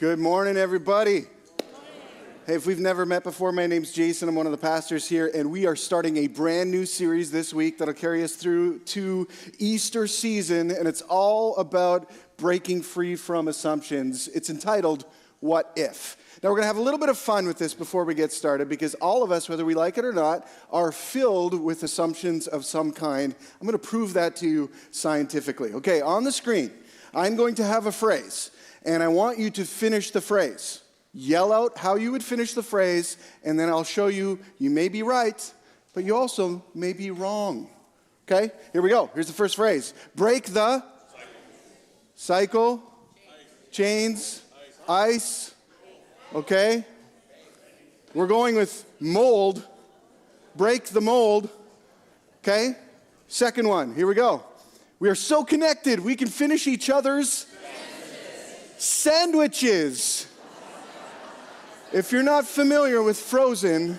Good morning, everybody. Hey, if we've never met before, my name's Jason. I'm one of the pastors here, and we are starting a brand new series this week that'll carry us through to Easter season, and it's all about breaking free from assumptions. It's entitled, What If? Now, we're going to have a little bit of fun with this before we get started, because all of us, whether we like it or not, are filled with assumptions of some kind. I'm going to prove that to you scientifically. Okay, on the screen, I'm going to have a phrase, and I want you to finish the phrase. Yell out how you would finish the phrase, and then I'll show you, you may be right, but you also may be wrong. Okay, here we go. Here's the first phrase. Break the cycle, chains, ice. Okay, we're going with mold. Break the mold. Okay, second one. Here we go. We are so connected, we can finish each other's sandwiches. If you're not familiar with Frozen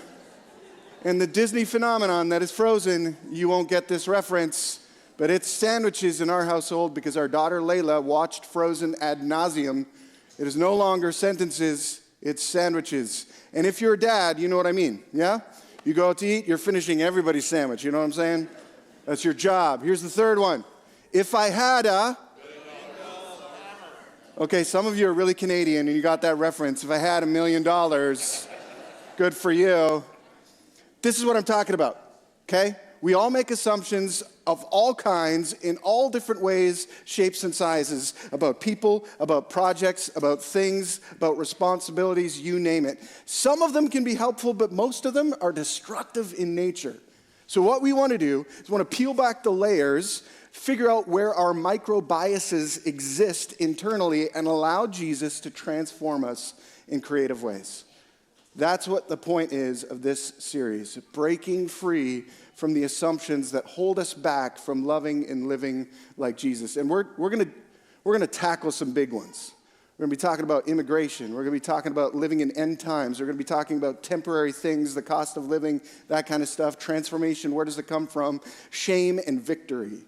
and the Disney phenomenon that is Frozen, you won't get this reference, but it's sandwiches in our household because our daughter Layla watched Frozen ad nauseum. It is no longer sentences, it's sandwiches. And if you're a dad, you know what I mean, yeah? You go out to eat, you're finishing everybody's sandwich, you know what I'm saying? That's your job. Here's the third one. If I had a... Okay, some of you are really Canadian and you got that reference. If I had $1 million, good for you. This is what I'm talking about, okay? We all make assumptions of all kinds in all different ways, shapes, and sizes about people, about projects, about things, about responsibilities, you name it. Some of them can be helpful, but most of them are destructive in nature. So what we want to do is we want to peel back the layers, figure out where our micro biases exist internally, and allow Jesus to transform us in creative ways. That's what the point is of this series, breaking free from the assumptions that hold us back from loving and living like Jesus. And we're gonna tackle some big ones. We're going to be talking about immigration. We're going to be talking about living in end times. We're going to be talking about temporary things, the cost of living, that kind of stuff, transformation, where does it come from, shame and victory.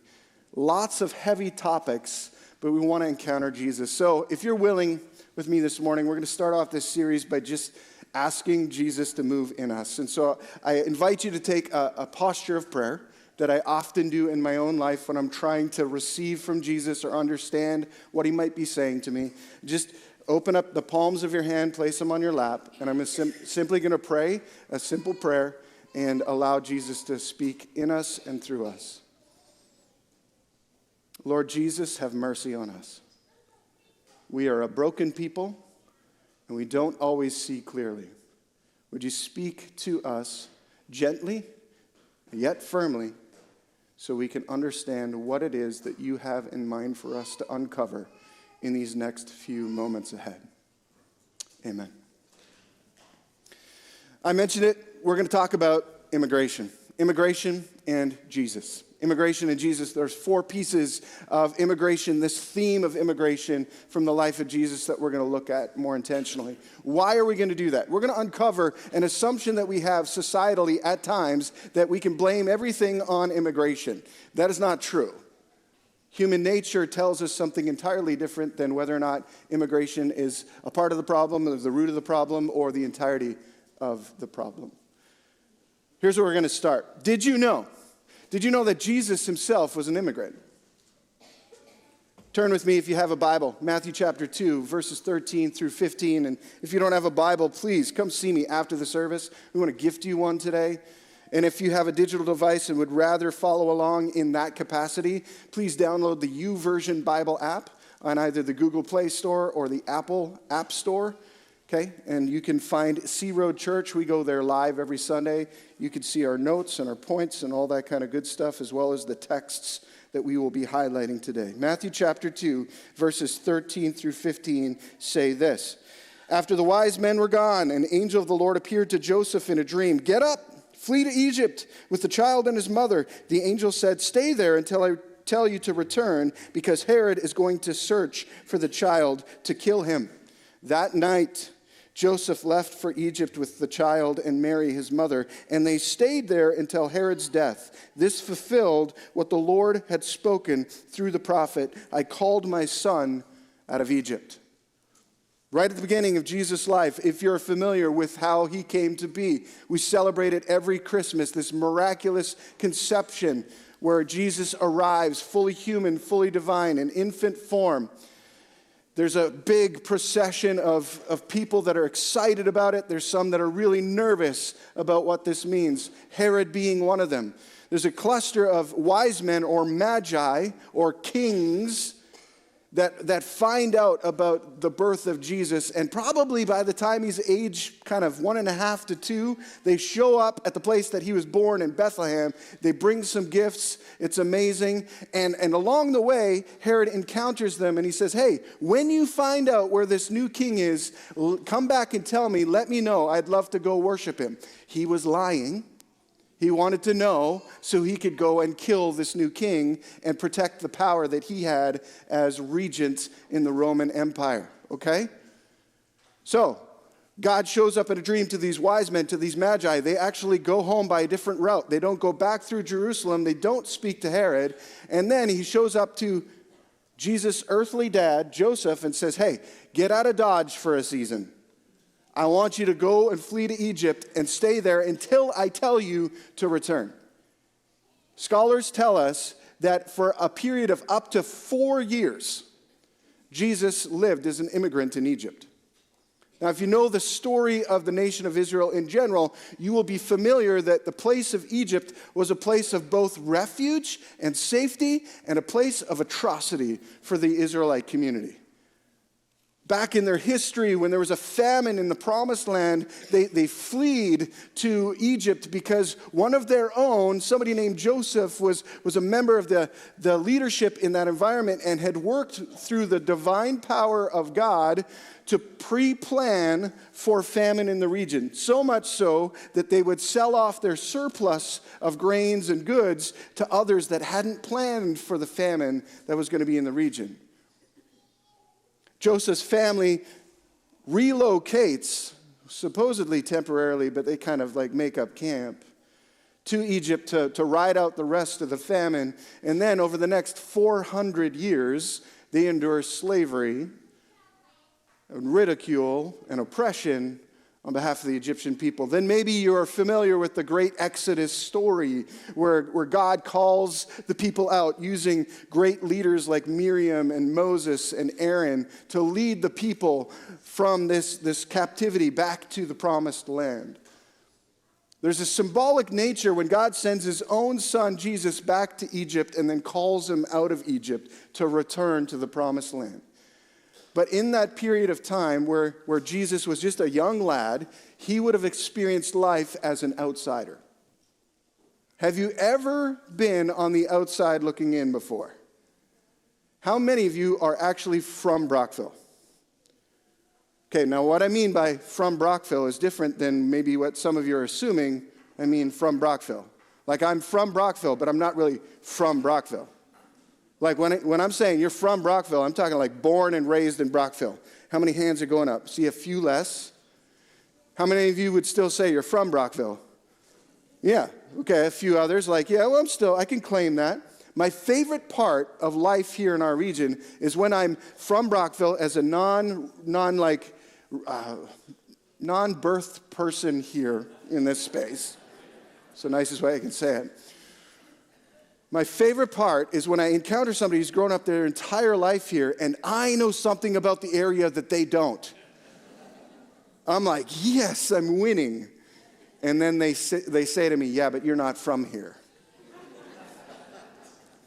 Lots of heavy topics, but we want to encounter Jesus. So if you're willing with me this morning, we're going to start off this series by just asking Jesus to move in us. And so I invite you to take a posture of prayer that I often do in my own life when I'm trying to receive from Jesus or understand what he might be saying to me. Just open up the palms of your hand, place them on your lap, and I'm simply going to pray a simple prayer and allow Jesus to speak in us and through us. Lord Jesus, have mercy on us. We are a broken people, and we don't always see clearly. Would you speak to us gently, yet firmly, so we can understand what it is that you have in mind for us to uncover in these next few moments ahead. Amen. I mentioned it. We're going to talk about immigration. Immigration and Jesus. Immigration and Jesus. There's 4 pieces of immigration, this theme of immigration from the life of Jesus that we're going to look at more intentionally. Why are we going to do that? We're going to uncover an assumption that we have societally at times that we can blame everything on immigration. That is not true. Human nature tells us something entirely different than whether or not immigration is a part of the problem, or the root of the problem, or the entirety of the problem. Here's where we're going to start. Did you know that Jesus himself was an immigrant? Turn with me if you have a Bible. Matthew chapter 2, verses 13 through 15. And if you don't have a Bible, please come see me after the service. We want to gift you one today. And if you have a digital device and would rather follow along in that capacity, please download the YouVersion Bible app on either the Google Play Store or the Apple App Store. Okay, and you can find Sea Road Church. We go there live every Sunday. You can see our notes and our points and all that kind of good stuff, as well as the texts that we will be highlighting today. Matthew chapter 2, verses 13 through 15 say this. After the wise men were gone, an angel of the Lord appeared to Joseph in a dream. Get up, flee to Egypt with the child and his mother. The angel said, stay there until I tell you to return, because Herod is going to search for the child to kill him. That night, Joseph left for Egypt with the child and Mary, his mother, and they stayed there until Herod's death. This fulfilled what the Lord had spoken through the prophet, I called my son out of Egypt. Right at the beginning of Jesus' life, if you're familiar with how he came to be, we celebrate it every Christmas, this miraculous conception where Jesus arrives fully human, fully divine, in infant form. There's a big procession of people that are excited about it. There's some that are really nervous about what this means, Herod being one of them. There's a cluster of wise men or magi or kings that find out about the birth of Jesus, and probably by the time he's age kind of 1.5 to 2, they show up at the place that he was born in Bethlehem. They bring some gifts. It's amazing. And along the way, Herod encounters them, and he says, hey, when you find out where this new king is, come back and tell me, let me know. I'd love to go worship him. He was lying. He wanted to know so he could go and kill this new king and protect the power that he had as regent in the Roman Empire, okay? So, God shows up in a dream to these wise men, to these magi. They actually go home by a different route. They don't go back through Jerusalem. They don't speak to Herod. And then he shows up to Jesus' earthly dad, Joseph, and says, hey, get out of Dodge for a season. I want you to go and flee to Egypt and stay there until I tell you to return. Scholars tell us that for a period of up to 4 years, Jesus lived as an immigrant in Egypt. Now, if you know the story of the nation of Israel in general, you will be familiar that the place of Egypt was a place of both refuge and safety and a place of atrocity for the Israelite community. Back in their history, when there was a famine in the Promised Land, they fled to Egypt because one of their own, somebody named Joseph, was a member of the leadership in that environment and had worked through the divine power of God to pre-plan for famine in the region. So much so that they would sell off their surplus of grains and goods to others that hadn't planned for the famine that was going to be in the region. Joseph's family relocates, supposedly temporarily, but they kind of like make up camp, to Egypt to ride out the rest of the famine. And then over the next 400 years, they endure slavery and ridicule and oppression on behalf of the Egyptian people. Then maybe you're familiar with the great Exodus story where God calls the people out using great leaders like Miriam and Moses and Aaron to lead the people from this captivity back to the promised land. There's a symbolic nature when God sends his own son, Jesus, back to Egypt and then calls him out of Egypt to return to the promised land. But in that period of time where Jesus was just a young lad, he would have experienced life as an outsider. Have you ever been on the outside looking in before? How many of you are actually from Brockville? Okay, now what I mean by from Brockville is different than maybe what some of you are assuming I mean from Brockville. Like I'm from Brockville, but I'm not really from Brockville. Like when I'm saying you're from Brockville, I'm talking like born and raised in Brockville. How many hands are going up? See a few less. How many of you would still say you're from Brockville? Yeah, okay, a few others like, yeah, well, I can claim that. My favorite part of life here in our region is when I'm from Brockville as a non-birth person here in this space. It's the nicest way I can say it. My favorite part is when I encounter somebody who's grown up their entire life here and I know something about the area that they don't. I'm like, yes, I'm winning. And then they say to me, yeah, but you're not from here.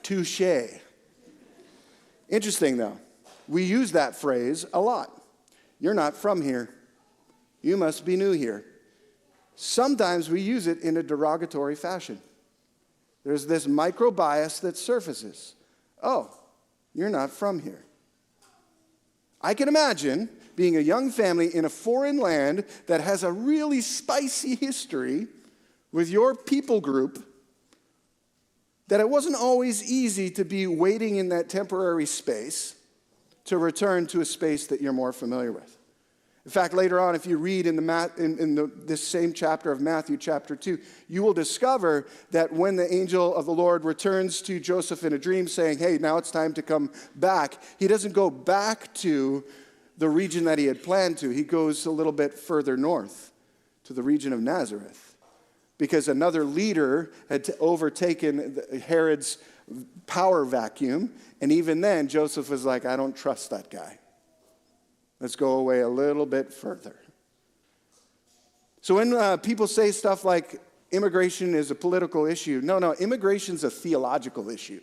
Touché. Interesting, though. We use that phrase a lot. You're not from here. You must be new here. Sometimes we use it in a derogatory fashion. There's this micro bias that surfaces. Oh, you're not from here. I can imagine being a young family in a foreign land that has a really spicy history with your people group, that it wasn't always easy to be waiting in that temporary space to return to a space that you're more familiar with. In fact, later on, if you read in this same chapter of Matthew, chapter 2, you will discover that when the angel of the Lord returns to Joseph in a dream saying, hey, now it's time to come back, he doesn't go back to the region that he had planned to. He goes a little bit further north to the region of Nazareth because another leader had overtaken Herod's power vacuum. And even then, Joseph was like, I don't trust that guy. Let's go away a little bit further. So when people say stuff like immigration is a political issue, no, immigration's a theological issue.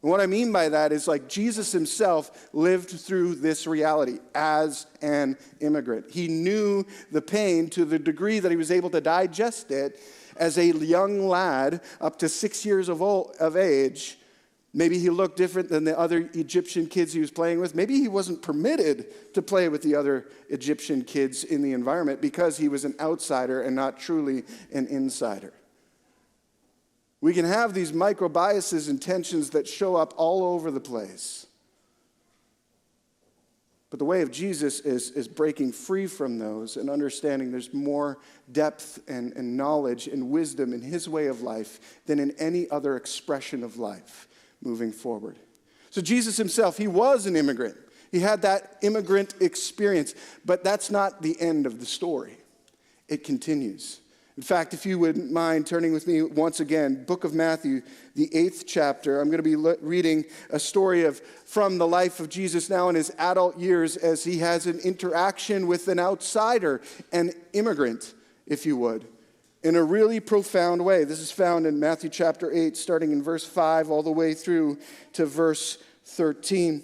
And what I mean by that is like Jesus himself lived through this reality as an immigrant. He knew the pain to the degree that he was able to digest it as a young lad up to 6 years of age. Maybe he looked different than the other Egyptian kids he was playing with. Maybe he wasn't permitted to play with the other Egyptian kids in the environment because he was an outsider and not truly an insider. We can have these micro biases and tensions that show up all over the place. But the way of Jesus is breaking free from those and understanding there's more depth and knowledge and wisdom in his way of life than in any other expression of life moving forward. So Jesus himself, he was an immigrant. He had that immigrant experience. But that's not the end of the story. It continues. In fact, if you wouldn't mind turning with me once again, book of Matthew, the 8th chapter. I'm going to be reading a story from the life of Jesus now in his adult years as he has an interaction with an outsider, an immigrant, if you would, in a really profound way. This is found in Matthew chapter 8, starting in verse 5 all the way through to verse 13.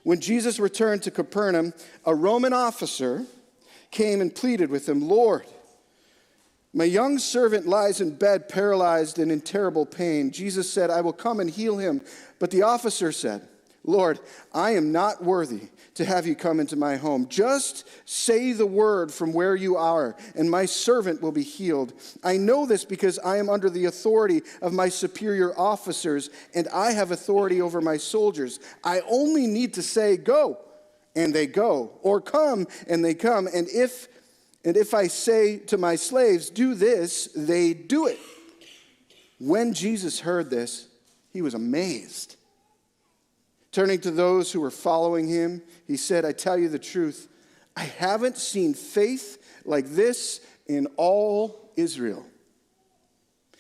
When Jesus returned to Capernaum, a Roman officer came and pleaded with him, Lord, my young servant lies in bed, paralyzed and in terrible pain. Jesus said, I will come and heal him. But the officer said, Lord, I am not worthy to have you come into my home. Just say the word from where you are, and my servant will be healed. I know this because I am under the authority of my superior officers, and I have authority over my soldiers. I only need to say, go, and they go, or come, and they come. And if I say to my slaves, do this, they do it. When Jesus heard this, he was amazed. Turning to those who were following him, he said, I tell you the truth, I haven't seen faith like this in all Israel.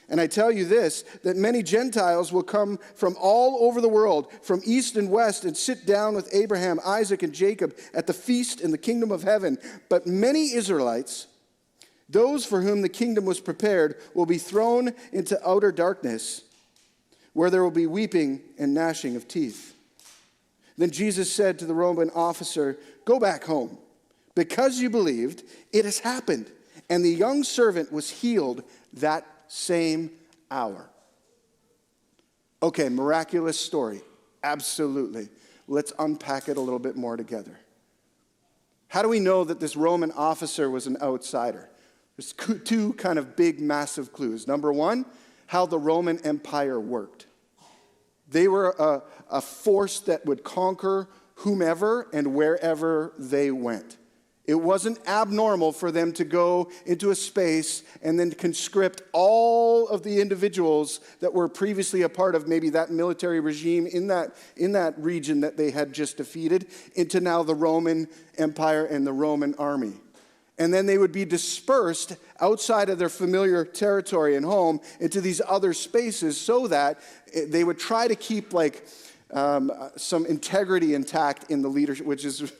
And I tell you this, that many Gentiles will come from all over the world, from east and west, and sit down with Abraham, Isaac, and Jacob at the feast in the kingdom of heaven. But many Israelites, those for whom the kingdom was prepared, will be thrown into outer darkness, where there will be weeping and gnashing of teeth. Then Jesus said to the Roman officer, go back home. Because you believed, it has happened. And the young servant was healed that same hour. Okay, miraculous story. Absolutely. Let's unpack it a little bit more together. How do we know that this Roman officer was an outsider? There's two kind of big, massive clues. Number one, how the Roman Empire worked. They were a force that would conquer whomever and wherever they went. It wasn't abnormal for them to go into a space and then conscript all of the individuals that were previously a part of maybe that military regime in that region that they had just defeated into now the Roman Empire and the Roman army. And then they would be dispersed outside of their familiar territory and home into these other spaces so that they would try to keep some integrity intact in the leadership, which is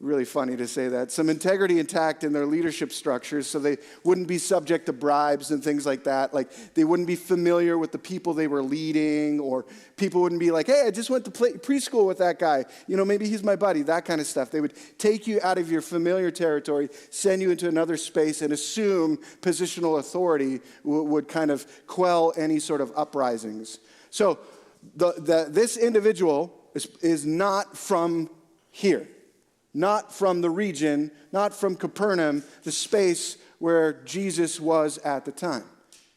really funny to say that. Some integrity intact in their leadership structures so they wouldn't be subject to bribes and things like that. Like they wouldn't be familiar with the people they were leading, or people wouldn't be like, hey, I just went to preschool with that guy. You know, maybe he's my buddy, that kind of stuff. They would take you out of your familiar territory, send you into another space, and assume positional authority would kind of quell any sort of uprisings. So this individual is not from here. Not from the region, not from Capernaum, the space where Jesus was at the time.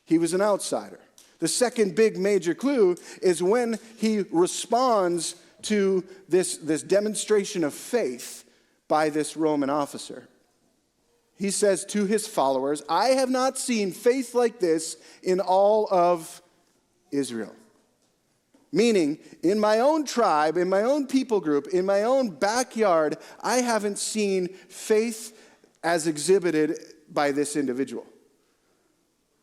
He was an outsider. The second big major clue is when he responds to this demonstration of faith by this Roman officer. He says to his followers, I have not seen faith like this in all of Israel. Meaning, in my own tribe, in my own people group, in my own backyard, I haven't seen faith as exhibited by this individual.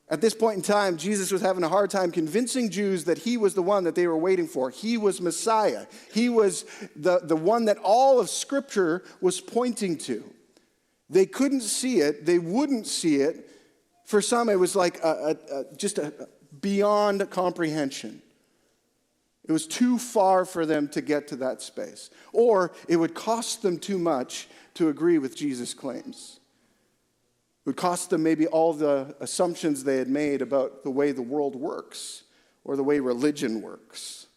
At this point in time, Jesus was having a hard time convincing Jews that he was the one that they were waiting for. He was Messiah. He was the one that all of Scripture was pointing to. They couldn't see it. They wouldn't see it. For some, it was like just beyond comprehension. It was too far for them to get to that space. Or it would cost them too much to agree with Jesus' claims. It would cost them maybe all the assumptions they had made about the way the world works or the way religion works.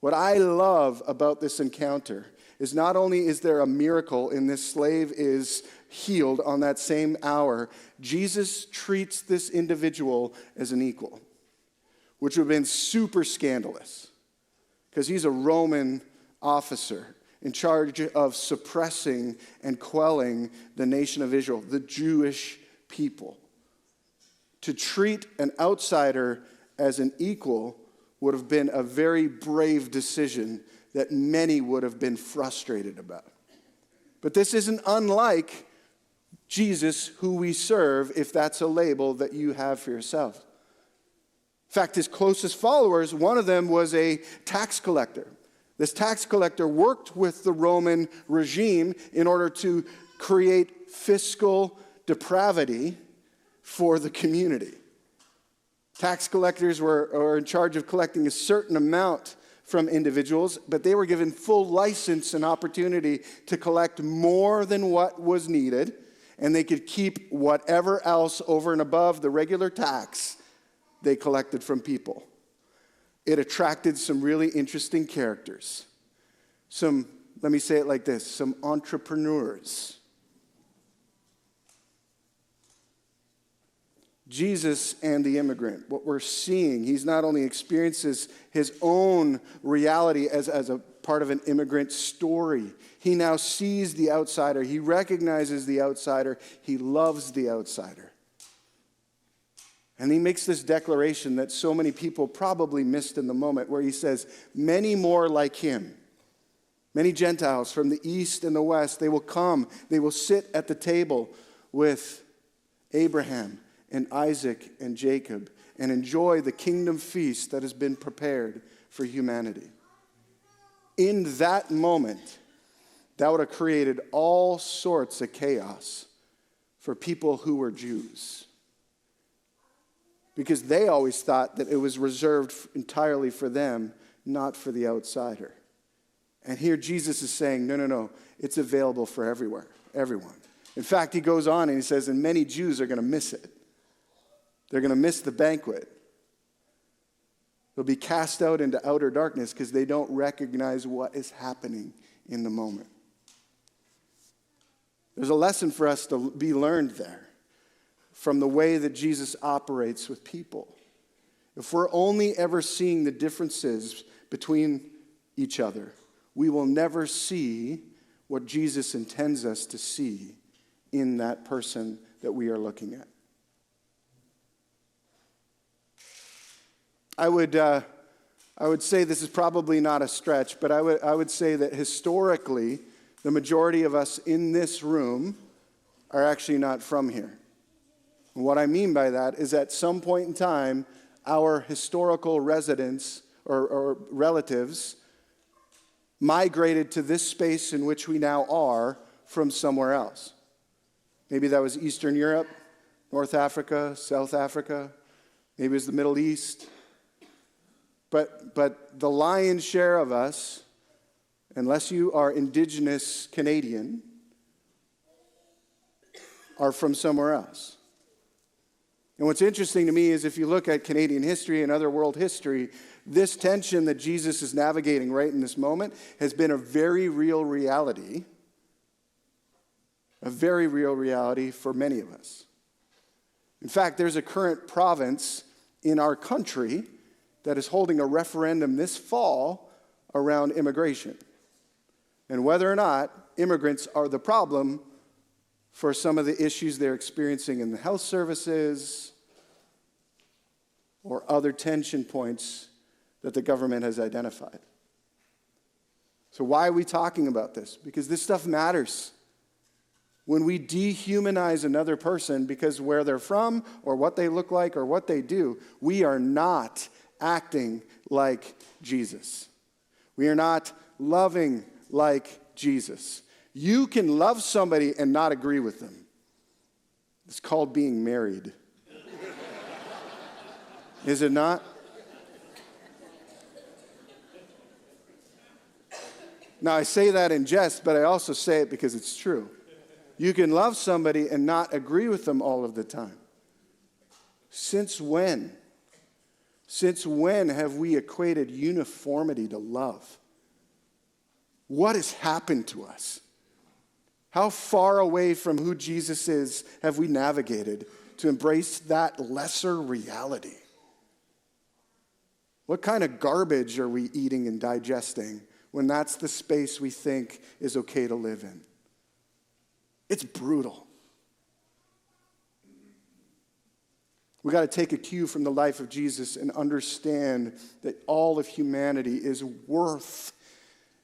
What I love about this encounter is not only is there a miracle in this slave is healed on that same hour, Jesus treats this individual as an equal, which would have been super scandalous because he's a Roman officer in charge of suppressing and quelling the nation of Israel, the Jewish people. To treat an outsider as an equal would have been a very brave decision that many would have been frustrated about. But this isn't unlike Jesus, who we serve, if that's a label that you have for yourself. In fact, his closest followers, one of them was a tax collector. This tax collector worked with the Roman regime in order to create fiscal depravity for the community. Tax collectors were in charge of collecting a certain amount from individuals, but they were given full license and opportunity to collect more than what was needed, and they could keep whatever else over and above the regular tax they collected from people. It attracted some really interesting characters. Let me say it like this, some entrepreneurs. Jesus and the immigrant, what we're seeing, he's not only experiences his own reality as a part of an immigrant story, he now sees the outsider, he recognizes the outsider, he loves the outsider. And he makes this declaration that so many people probably missed in the moment, where he says, many more like him, many Gentiles from the east and the west, they will come, they will sit at the table with Abraham and Isaac and Jacob and enjoy the kingdom feast that has been prepared for humanity. In that moment, that would have created all sorts of chaos for people who were Jews, because they always thought that it was reserved entirely for them, not for the outsider. And here Jesus is saying, no, it's available for everyone. In fact, he goes on and he says, and many Jews are going to miss it. They're going to miss the banquet. They'll be cast out into outer darkness because they don't recognize what is happening in the moment. There's a lesson for us to be learned there from the way that Jesus operates with people. If we're only ever seeing the differences between each other, we will never see what Jesus intends us to see in that person that we are looking at. I would say this is probably not a stretch, but I would say that historically, the majority of us in this room are actually not from here. And what I mean by that is at some point in time, our historical residents or relatives migrated to this space in which we now are from somewhere else. Maybe that was Eastern Europe, North Africa, South Africa, maybe it was the Middle East. But the lion's share of us, unless you are indigenous Canadian, are from somewhere else. And what's interesting to me is if you look at Canadian history and other world history, this tension that Jesus is navigating right in this moment has been a very real reality for many of us. In fact, there's a current province in our country that is holding a referendum this fall around immigration and whether or not immigrants are the problem for some of the issues they're experiencing in the health services or other tension points that the government has identified. So why are we talking about this? Because this stuff matters. When we dehumanize another person because where they're from or what they look like or what they do, we are not acting like Jesus. We are not loving like Jesus. You can love somebody and not agree with them. It's called being married. Is it not? Now, I say that in jest, but I also say it because it's true. You can love somebody and not agree with them all of the time. Since when? Since when have we equated uniformity to love? What has happened to us? How far away from who Jesus is have we navigated to embrace that lesser reality? What kind of garbage are we eating and digesting when that's the space we think is okay to live in? It's brutal. We got to take a cue from the life of Jesus and understand that all of humanity is worth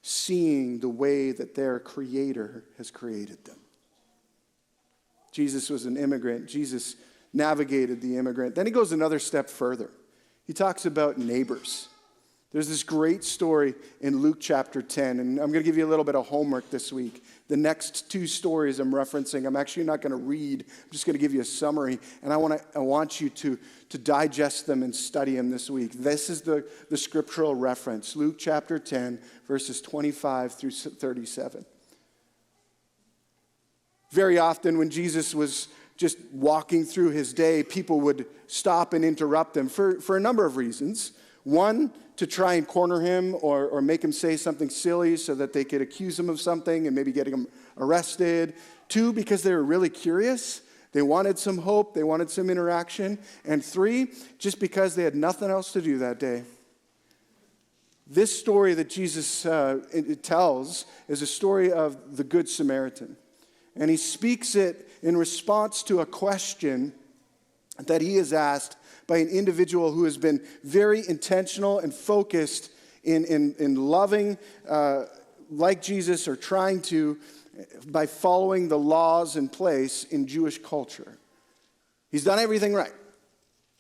seeing the way that their Creator has created them. Jesus was an immigrant. Jesus navigated the immigrant. Then he goes another step further. He talks about neighbors. There's this great story in Luke chapter 10, and I'm going to give you a little bit of homework this week. The next two stories I'm referencing, I'm actually not going to read. I'm just going to give you a summary, and I want you to digest them and study them this week. This is the scriptural reference, Luke chapter 10, verses 25 through 37. Very often when Jesus was just walking through his day, people would stop and interrupt him for a number of reasons. One, to try and corner him or make him say something silly so that they could accuse him of something and maybe getting him arrested. Two, because they were really curious. They wanted some hope. They wanted some interaction. And three, just because they had nothing else to do that day. This story that Jesus tells is a story of the Good Samaritan. And he speaks it in response to a question that he is asked by an individual who has been very intentional and focused in loving like Jesus, or trying to, by following the laws in place in Jewish culture. He's done everything right.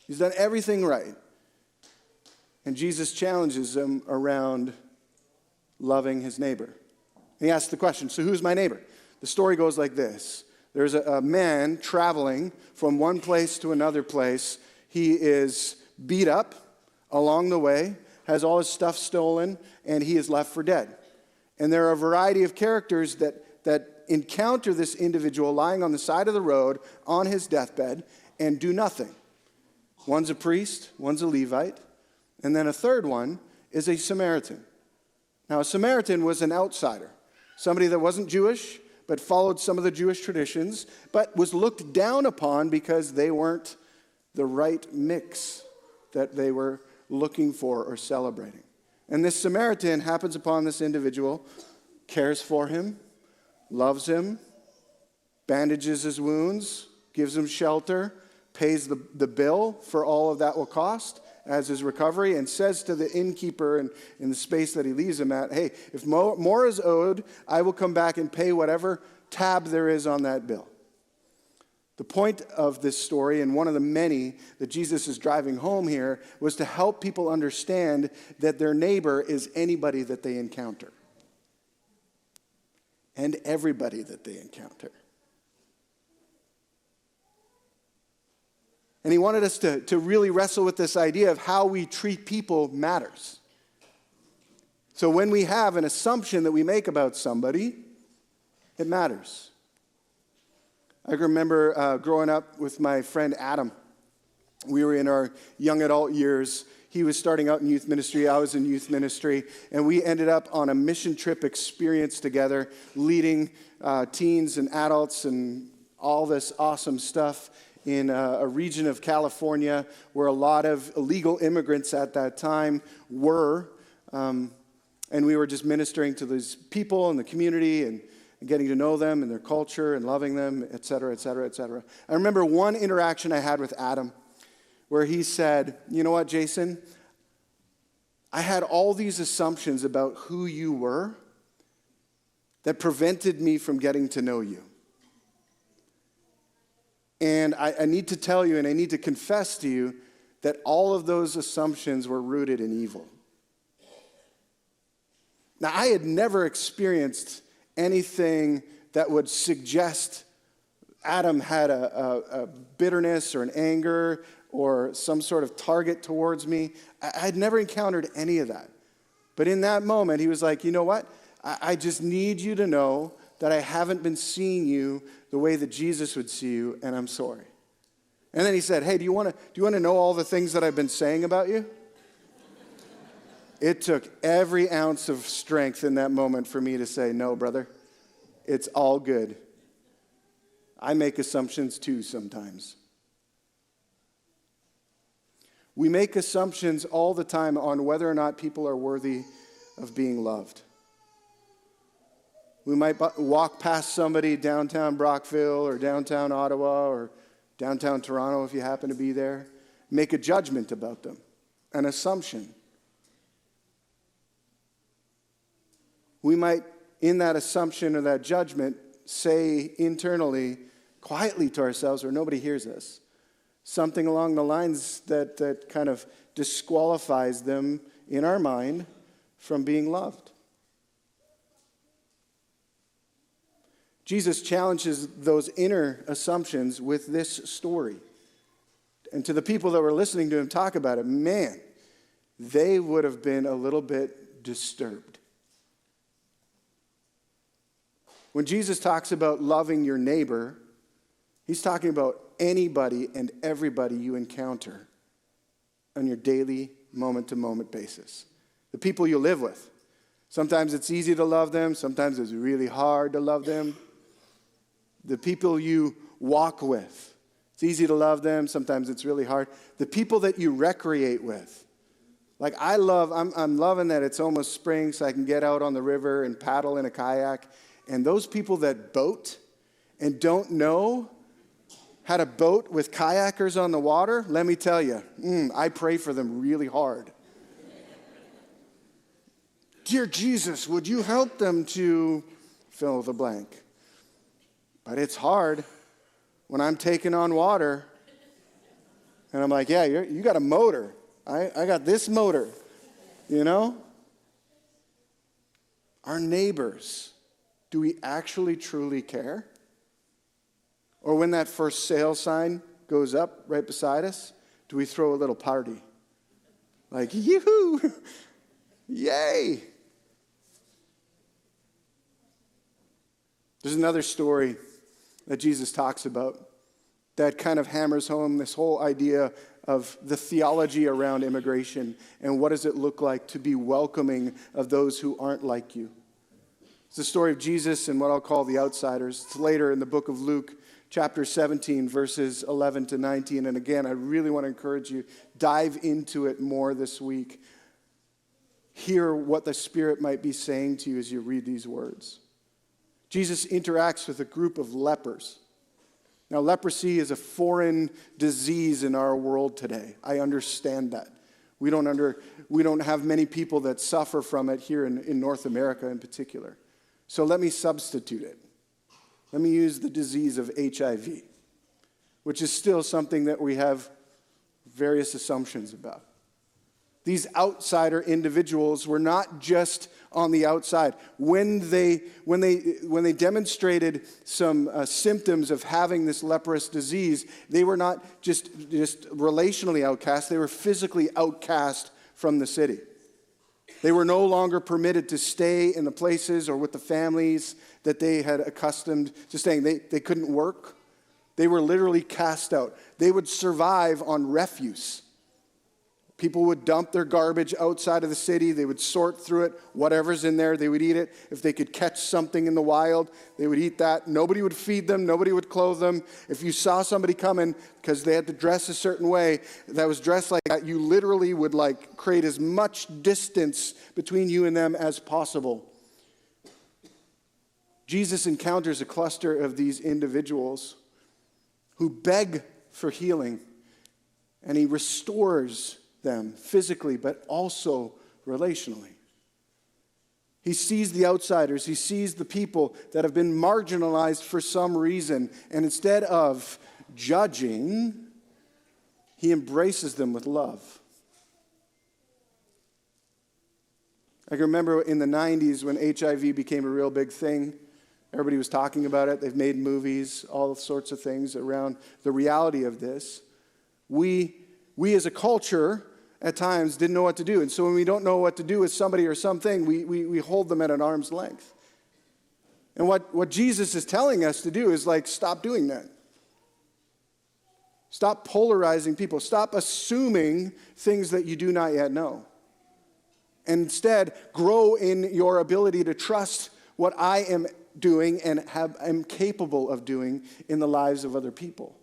He's done everything right. And Jesus challenges him around loving his neighbor. He asks the question, so who's my neighbor? The story goes like this. There's a man traveling from one place to another place. He is beat up along the way, has all his stuff stolen, and he is left for dead. And there are a variety of characters that encounter this individual lying on the side of the road on his deathbed and do nothing. One's a priest, one's a Levite, and then a third one is a Samaritan. Now, a Samaritan was an outsider, somebody that wasn't Jewish, but followed some of the Jewish traditions, but was looked down upon because they weren't the right mix that they were looking for or celebrating. And this Samaritan happens upon this individual, cares for him, loves him, bandages his wounds, gives him shelter, pays the bill for all of that will cost as his recovery, and says to the innkeeper in the space that he leaves him at, hey, if more is owed, I will come back and pay whatever tab there is on that bill. The point of this story, and one of the many that Jesus is driving home here, was to help people understand that their neighbor is anybody that they encounter. And everybody that they encounter. And he wanted us to really wrestle with this idea of how we treat people matters. So when we have an assumption that we make about somebody, it matters. I remember growing up with my friend Adam. We were in our young adult years. He was starting out in youth ministry. I was in youth ministry. And we ended up on a mission trip experience together, leading teens and adults and all this awesome stuff in a region of California where a lot of illegal immigrants at that time were. And we were just ministering to these people in the community and getting to know them and their culture and loving them, et cetera, et cetera, et cetera. I remember one interaction I had with Adam where he said, you know what, Jason? I had all these assumptions about who you were that prevented me from getting to know you. And I need to tell you, and I need to confess to you, that all of those assumptions were rooted in evil. Now, I had never experienced anything that would suggest Adam had a bitterness or an anger or some sort of target towards me. I'd never encountered any of that. But in that moment, he was like, you know what? I just need you to know that I haven't been seeing you the way that Jesus would see you, and I'm sorry. And then he said, hey, do you want to know all the things that I've been saying about you? It took every ounce of strength in that moment for me to say, no, brother, it's all good. I make assumptions too sometimes. We make assumptions all the time on whether or not people are worthy of being loved. We might walk past somebody downtown Brockville or downtown Ottawa or downtown Toronto if you happen to be there, make a judgment about them, an assumption. We might, in that assumption or that judgment, say internally, quietly to ourselves, where nobody hears us, something along the lines that kind of disqualifies them in our mind from being loved. Jesus challenges those inner assumptions with this story. And to the people that were listening to him talk about it, man, they would have been a little bit disturbed. When Jesus talks about loving your neighbor, he's talking about anybody and everybody you encounter on your daily, moment-to-moment basis. The people you live with. Sometimes it's easy to love them. Sometimes it's really hard to love them. The people you walk with. It's easy to love them. Sometimes it's really hard. The people that you recreate with. Like I'm loving that it's almost spring so I can get out on the river and paddle in a kayak. And those people that boat and don't know how to boat with kayakers on the water, let me tell you, I pray for them really hard. Dear Jesus, would you help them to fill the blank? But it's hard when I'm taking on water and I'm like, yeah, you got a motor. I got this motor, you know? Our neighbors, do we actually truly care? Or when that first sale sign goes up right beside us, do we throw a little party? Like, yoo-hoo, yay. There's another story that Jesus talks about that kind of hammers home this whole idea of the theology around immigration and what does it look like to be welcoming of those who aren't like you. It's the story of Jesus and what I'll call the outsiders. It's later in the book of Luke, chapter 17, verses 11 to 19. And again, I really want to encourage you, dive into it more this week. Hear what the Spirit might be saying to you as you read these words. Jesus interacts with a group of lepers. Now, leprosy is a foreign disease in our world today. I understand that. We don't have many people that suffer from it here in North America in particular. So let me substitute it. Let me use the disease of HIV, which is still something that we have various assumptions about. These outsider individuals were not just on the outside. When they demonstrated some symptoms of having this leprous disease, they were not just relationally outcast, they were physically outcast from the city. They were no longer permitted to stay in the places or with the families that they had accustomed to staying. They couldn't work. They were literally cast out. They would survive on refuse. People would dump their garbage outside of the city. They would sort through it. Whatever's in there, they would eat it. If they could catch something in the wild, they would eat that. Nobody would feed them. Nobody would clothe them. If you saw somebody coming because they had to dress a certain way that was dressed like that, you literally would create as much distance between you and them as possible. Jesus encounters a cluster of these individuals who beg for healing, and he restores them physically, but also relationally. He sees the outsiders. He sees the people that have been marginalized for some reason. And instead of judging, he embraces them with love. I can remember in the 90s when HIV became a real big thing. Everybody was talking about it. They've made movies, all sorts of things around the reality of this. We as a culture at times didn't know what to do. And so when we don't know what to do with somebody or something, we hold them at an arm's length. And what Jesus is telling us to do is stop doing that. Stop polarizing people. Stop assuming things that you do not yet know. And instead, grow in your ability to trust what I am doing and am capable of doing in the lives of other people.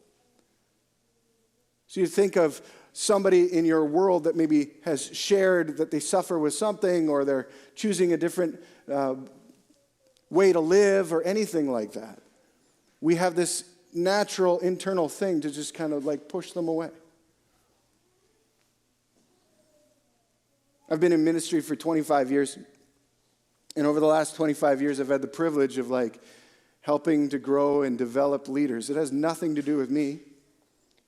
So you think of somebody in your world that maybe has shared that they suffer with something, or they're choosing a different way to live, or anything like that. We have this natural internal thing to just kind of push them away. I've been in ministry for 25 years, and over the last 25 years, I've had the privilege of helping to grow and develop leaders. It has nothing to do with me.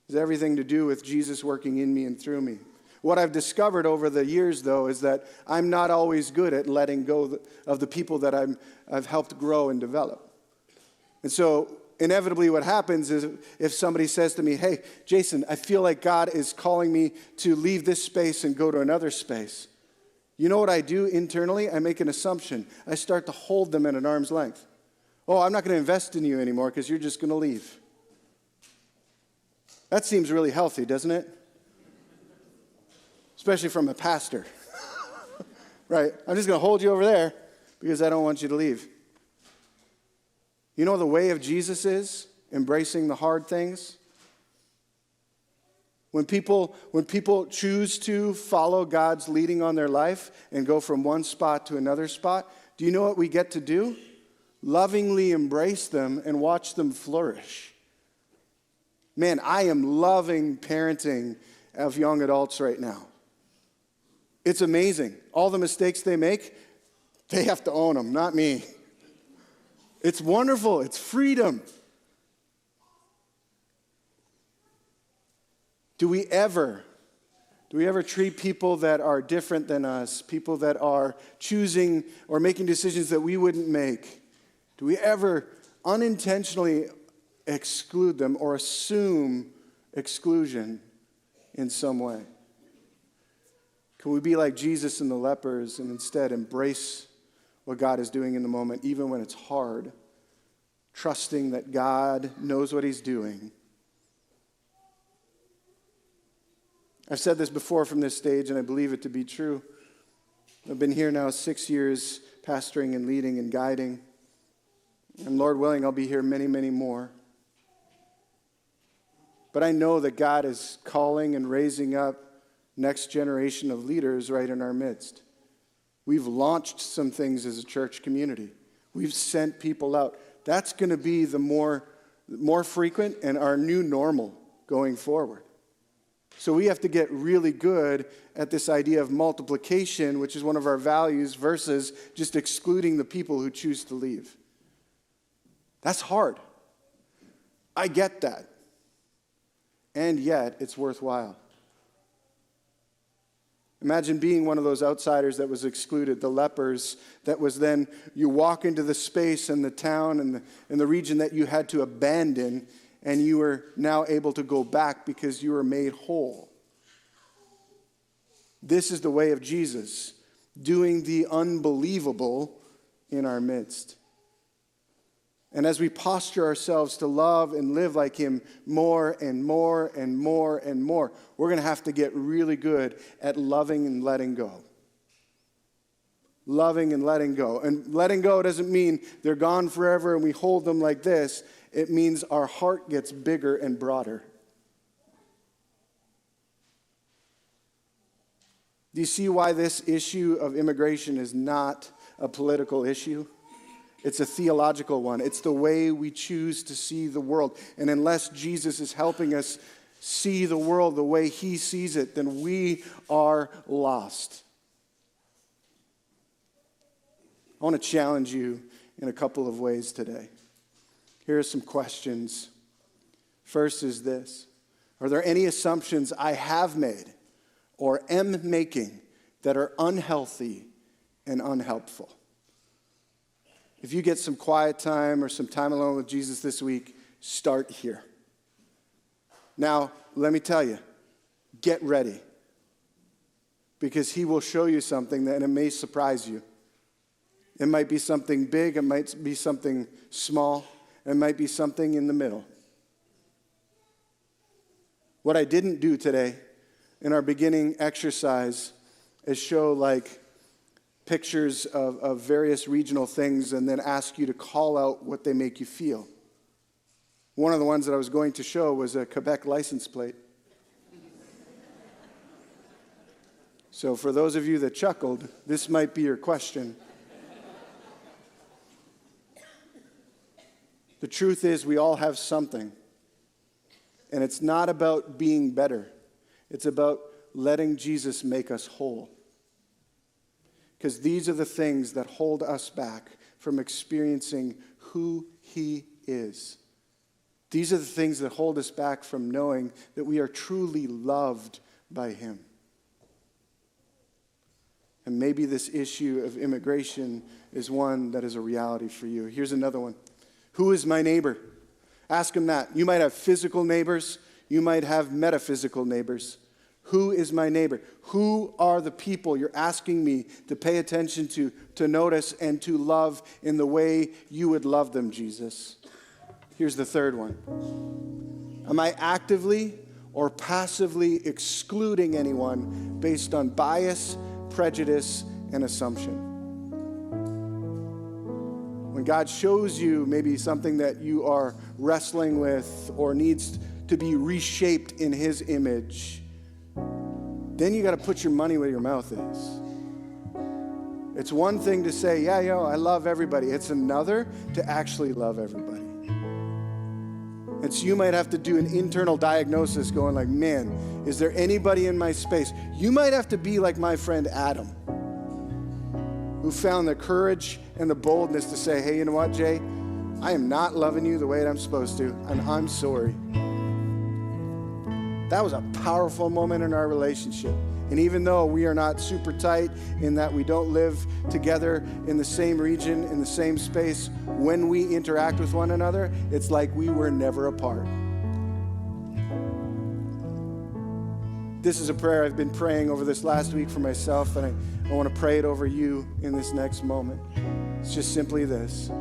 It has everything to do with Jesus working in me and through me. What I've discovered over the years, though, is that I'm not always good at letting go of the people that I've helped grow and develop. And so inevitably what happens is if somebody says to me, hey, Jason, I feel like God is calling me to leave this space and go to another space. You know what I do internally? I make an assumption. I start to hold them at an arm's length. Oh, I'm not going to invest in you anymore because you're just going to leave. That seems really healthy, doesn't it? Especially from a pastor. Right? I'm just going to hold you over there because I don't want you to leave. You know the way of Jesus is embracing the hard things? When people choose to follow God's leading on their life and go from one spot to another spot, do you know what we get to do? Lovingly embrace them and watch them flourish. Man, I am loving parenting of young adults right now. It's amazing. All the mistakes they make, they have to own them, not me. It's wonderful. It's freedom. Do we ever treat people that are different than us, people that are choosing or making decisions that we wouldn't make, do we ever unintentionally exclude them or assume exclusion in some way? Can we be like Jesus and the lepers and instead embrace what God is doing in the moment, even when it's hard, trusting that God knows what he's doing? I've said this before from this stage, and I believe it to be true. I've been here now 6 years, pastoring and leading and guiding. And Lord willing, I'll be here many, many more. But I know that God is calling and raising up next generation of leaders right in our midst. We've launched some things as a church community. We've sent people out. That's going to be the more frequent and our new normal going forward. So we have to get really good at this idea of multiplication, which is one of our values, versus just excluding the people who choose to leave. That's hard. I get that. And yet, it's worthwhile. Imagine being one of those outsiders that was excluded, the lepers, that was then, you walk into the space and the town and the region that you had to abandon, and you were now able to go back because you were made whole. This is the way of Jesus, doing the unbelievable in our midst. And as we posture ourselves to love and live like him more and more and more and more, we're going to have to get really good at loving and letting go. Loving and letting go. And letting go doesn't mean they're gone forever and we hold them like this. It means our heart gets bigger and broader. Do you see why this issue of immigration is not a political issue? It's a theological one. It's the way we choose to see the world. And unless Jesus is helping us see the world the way he sees it, then we are lost. I want to challenge you in a couple of ways today. Here are some questions. First is this: are there any assumptions I have made or am making that are unhealthy and unhelpful? If you get some quiet time or some time alone with Jesus this week, start here. Now, let me tell you, get ready, because he will show you something that it may surprise you. It might be something big, it might be something small, it might be something in the middle. What I didn't do today in our beginning exercise is show like pictures of various regional things and then ask you to call out what they make you feel. One of the ones that I was going to show was a Quebec license plate. So for those of you that chuckled, this might be your question. The truth is, we all have something. And it's not about being better. It's about letting Jesus make us whole. Because these are the things that hold us back from experiencing who he is. These are the things that hold us back from knowing that we are truly loved by him. And maybe this issue of immigration is one that is a reality for you. Here's another one. Who is my neighbor? Ask him that. You might have physical neighbors. You might have metaphysical neighbors. Who is my neighbor? Who are the people you're asking me to pay attention to notice, and to love in the way you would love them, Jesus? Here's the third one. Am I actively or passively excluding anyone based on bias, prejudice, and assumption? When God shows you maybe something that you are wrestling with or needs to be reshaped in his image, then you got to put your money where your mouth is. It's one thing to say, yeah, I love everybody. It's another to actually love everybody. And so you might have to do an internal diagnosis going like, man, is there anybody in my space? You might have to be like my friend Adam, who found the courage and the boldness to say, hey, you know what, Jay? I am not loving you the way that I'm supposed to, and I'm sorry. That was a powerful moment in our relationship. And even though we are not super tight in that we don't live together in the same region, in the same space, when we interact with one another, it's like we were never apart. This is a prayer I've been praying over this last week for myself, and I want to pray it over you in this next moment. It's just simply this: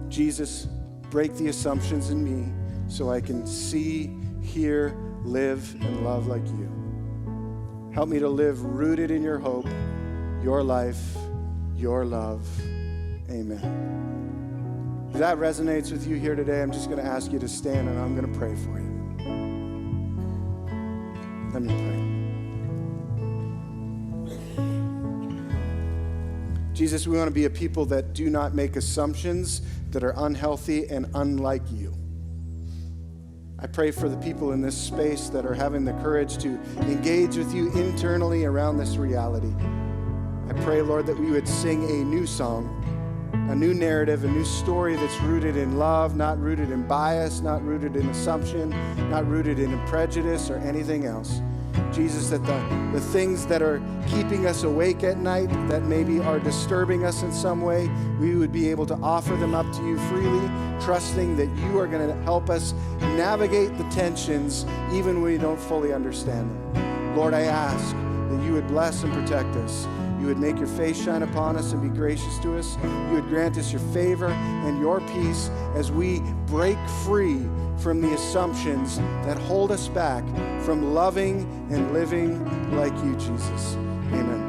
Jesus, break the assumptions in me so I can see, hear, live, and love like you. Help me to live rooted in your hope, your life, your love. Amen. If that resonates with you here today, I'm just going to ask you to stand, and I'm going to pray for you. Let me pray. Jesus, we want to be a people that do not make assumptions that are unhealthy and unlike you. I pray for the people in this space that are having the courage to engage with you internally around this reality. I pray, Lord, that we would sing a new song, a new narrative, a new story that's rooted in love, not rooted in bias, not rooted in assumption, not rooted in prejudice or anything else. Jesus, that the things that are keeping us awake at night, that maybe are disturbing us in some way, we would be able to offer them up to you freely, trusting that you are going to help us navigate the tensions even when we don't fully understand them. Lord, I ask that you would bless and protect us. You would make your face shine upon us and be gracious to us. You would grant us your favor and your peace as we break free from the assumptions that hold us back from loving and living like you, Jesus. Amen.